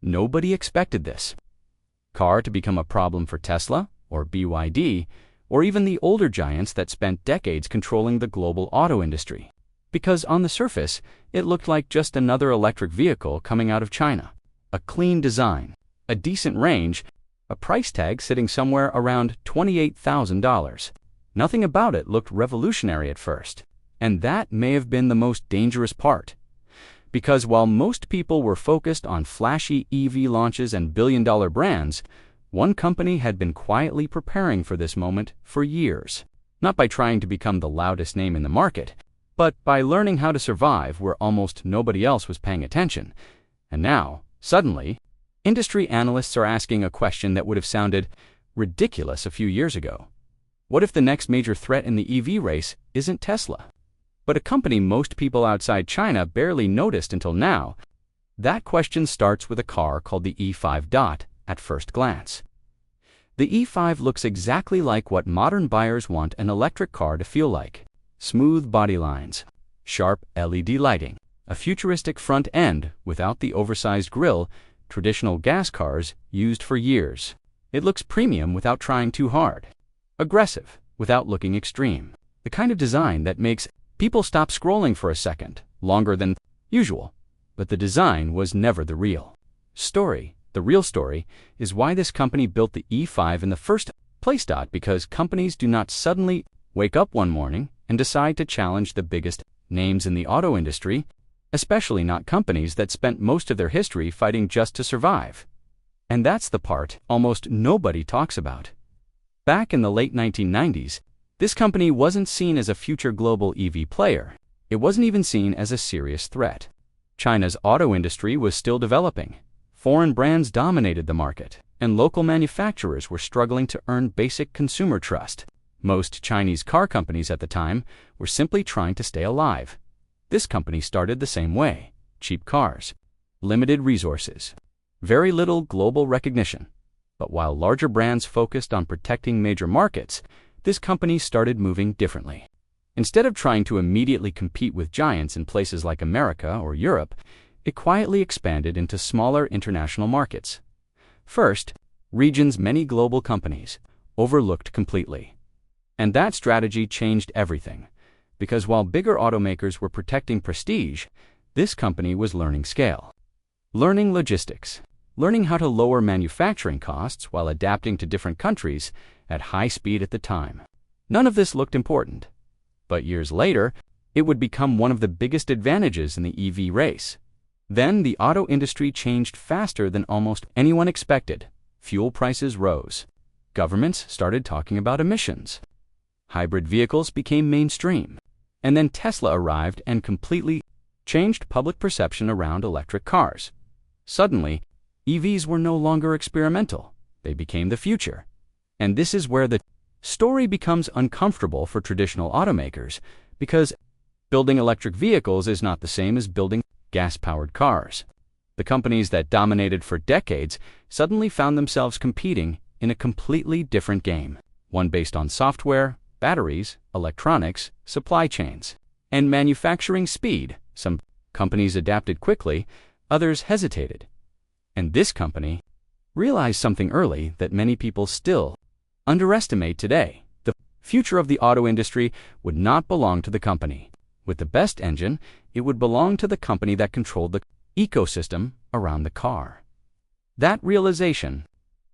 Nobody expected this car to become a problem for Tesla or BYD, or even the older giants that spent decades controlling the global auto industry. Because on the surface, it looked like just another electric vehicle coming out of China. A clean design, a decent range, a price tag sitting somewhere around $28,000. Nothing about it looked revolutionary at first. And that may have been the most dangerous part. Because while most people were focused on flashy EV launches and billion-dollar brands, one company had been quietly preparing for this moment for years. Not by trying to become the loudest name in the market, but by learning how to survive where almost nobody else was paying attention. And now, suddenly, industry analysts are asking a question that would have sounded ridiculous a few years ago. What if the next major threat in the EV race isn't Tesla, but a company most people outside China barely noticed until now? That question starts with a car called the E5 Dot at first glance. The E5 looks exactly like what modern buyers want an electric car to feel like. Smooth body lines, sharp LED lighting, a futuristic front end without the oversized grille traditional gas cars used for years. It looks premium without trying too hard, aggressive without looking extreme. The kind of design that makes people stop scrolling for a second, longer than usual. But the design was never the real story. The real story is why this company built the E5 in the first place. Because companies do not suddenly wake up one morning and decide to challenge the biggest names in the auto industry, especially not companies that spent most of their history fighting just to survive. And that's the part almost nobody talks about. Back in the late 1990s, this company wasn't seen as a future global EV player. It wasn't even seen as a serious threat. China's auto industry was still developing. Foreign brands dominated the market, and local manufacturers were struggling to earn basic consumer trust. Most Chinese car companies at the time were simply trying to stay alive. This company started the same way: cheap cars, limited resources, very little global recognition. But while larger brands focused on protecting major markets, this company started moving differently. Instead of trying to immediately compete with giants in places like America or Europe, it quietly expanded into smaller international markets. First, regions many global companies overlooked completely. And that strategy changed everything. Because while bigger automakers were protecting prestige, this company was learning scale, learning logistics, learning how to lower manufacturing costs while adapting to different countries at high speed at the time. None of this looked important. But years later, it would become one of the biggest advantages in the EV race. Then the auto industry changed faster than almost anyone expected. Fuel prices rose. Governments started talking about emissions. Hybrid vehicles became mainstream. And then Tesla arrived and completely changed public perception around electric cars. Suddenly, EVs were no longer experimental. They became the future. And this is where the story becomes uncomfortable for traditional automakers, because building electric vehicles is not the same as building gas-powered cars. The companies that dominated for decades suddenly found themselves competing in a completely different game, one based on software, batteries, electronics, supply chains, and manufacturing speed. Some companies adapted quickly, others hesitated. And this company realized something early that many people still underestimate today. The future of the auto industry would not belong to the company with the best engine. It would belong to the company that controlled the ecosystem around the car. That realization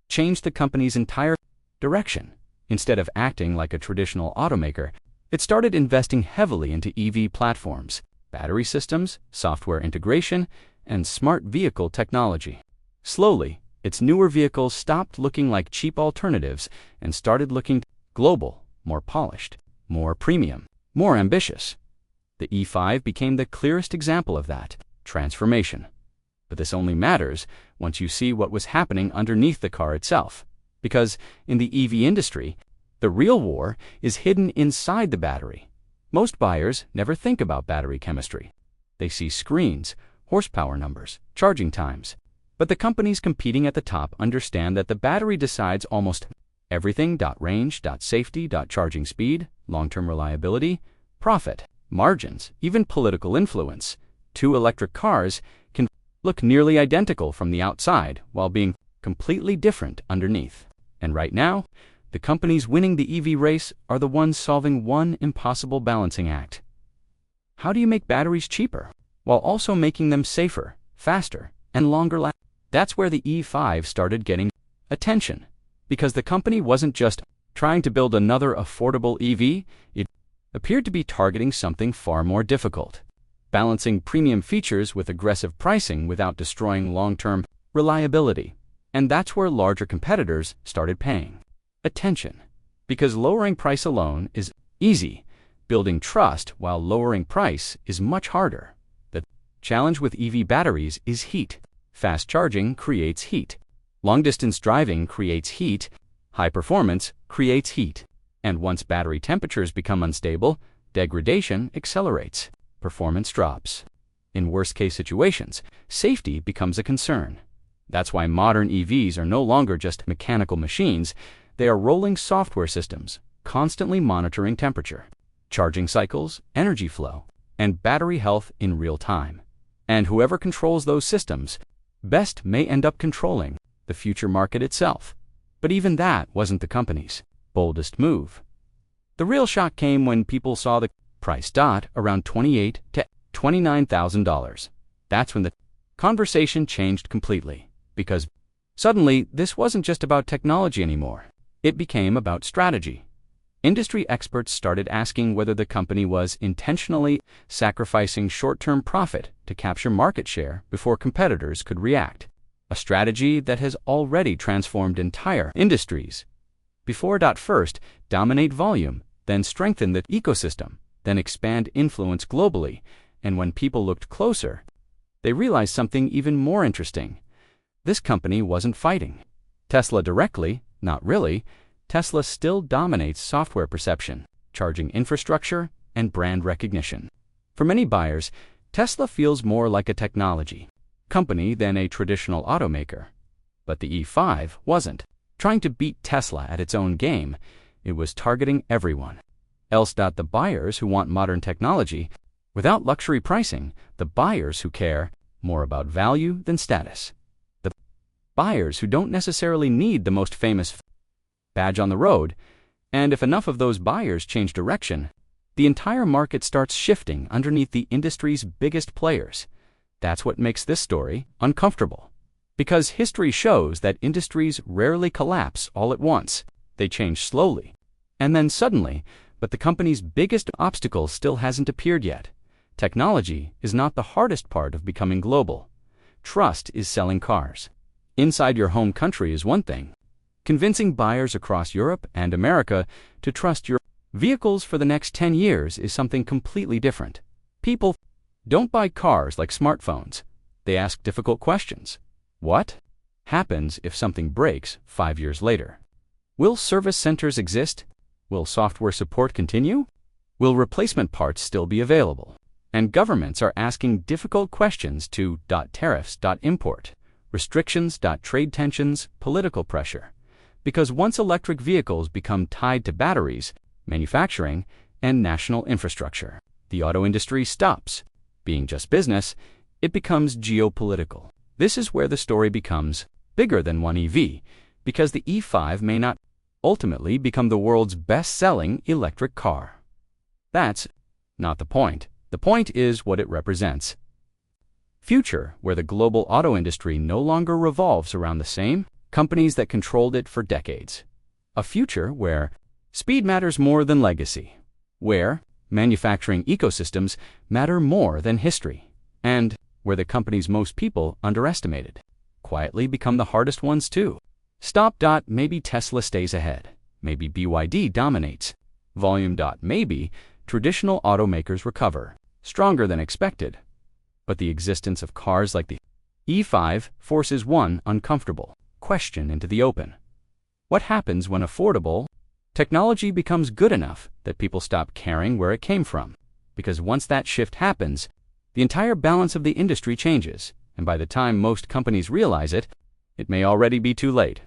changed the company's entire direction. Instead of acting like a traditional automaker, it started investing heavily into EV platforms, battery systems, software integration, and smart vehicle technology. Slowly, its newer vehicles stopped looking like cheap alternatives and started looking global, more polished, more premium, more ambitious. The E5 became the clearest example of that transformation. But this only matters once you see what was happening underneath the car itself. Because in the EV industry, the real war is hidden inside the battery. Most buyers never think about battery chemistry. They see screens, horsepower numbers, charging times. But the companies competing at the top understand that the battery decides almost everything: range, safety, charging speed, long-term reliability, profit, margins, even political influence. Two electric cars can look nearly identical from the outside while being completely different underneath. And right now, the companies winning the EV race are the ones solving one impossible balancing act. How do you make batteries cheaper while also making them safer, faster, and longer lasting? That's where the E5 started getting attention, because the company wasn't just trying to build another affordable EV, it appeared to be targeting something far more difficult, balancing premium features with aggressive pricing without destroying long-term reliability. And that's where larger competitors started paying attention, because lowering price alone is easy. Building trust while lowering price is much harder. The challenge with EV batteries is heat. Fast charging creates heat. Long-distance driving creates heat. High performance creates heat. And once battery temperatures become unstable, degradation accelerates. Performance drops. In worst-case situations, safety becomes a concern. That's why modern EVs are no longer just mechanical machines. They are rolling software systems, constantly monitoring temperature, charging cycles, energy flow, and battery health in real time. And whoever controls those systems best may end up controlling the future market itself. But even that wasn't the company's boldest move. The real shock came when people saw the price dot around $28,000 to $29,000. That's when the conversation changed completely, because suddenly this wasn't just about technology anymore. It became about strategy. Industry experts started asking whether the company was intentionally sacrificing short-term profit to capture market share before competitors could react, a strategy that has already transformed entire industries. Before first dominate volume, then strengthen the ecosystem, then expand influence globally, and when people looked closer, they realized something even more interesting. This company wasn't fighting Tesla directly, not really. Tesla still dominates software perception, charging infrastructure, and brand recognition. For many buyers, Tesla feels more like a technology company than a traditional automaker. But the E5 wasn't trying to beat Tesla at its own game. It was targeting everyone else. The buyers who want modern technology without luxury pricing, the buyers who care more about value than status, the buyers who don't necessarily need the most famous badge on the road. And if enough of those buyers change direction, the entire market starts shifting underneath the industry's biggest players. That's what makes this story uncomfortable. Because history shows that industries rarely collapse all at once. They change slowly, and then suddenly. But the company's biggest obstacle still hasn't appeared yet. Technology is not the hardest part of becoming global. Trust is selling cars inside your home country is one thing. Convincing buyers across Europe and America to trust your vehicles for the next 10 years is something completely different. People don't buy cars like smartphones. They ask difficult questions. What happens if something breaks 5 years later? Will service centers exist? Will software support continue? Will replacement parts still be available? And governments are asking difficult questions to tariffs, import, restrictions, trade tensions, political pressure. Because once electric vehicles become tied to batteries, manufacturing, and national infrastructure, the auto industry stops being just business. It becomes geopolitical. This is where the story becomes bigger than one EV, because the E5 may not ultimately become the world's best-selling electric car. That's not the point. The point is what it represents. Future where the global auto industry no longer revolves around the same companies that controlled it for decades. A future where speed matters more than legacy, where manufacturing ecosystems matter more than history, and where the companies most people underestimated quietly become the hardest ones too. Stop. Maybe Tesla stays ahead. Maybe BYD dominates volume. Maybe traditional automakers recover stronger than expected. But the existence of cars like the E5 forces one uncomfortable question into the open. What happens when affordable technology becomes good enough that people stop caring where it came from? Because once that shift happens, the entire balance of the industry changes, and by the time most companies realize it, it may already be too late.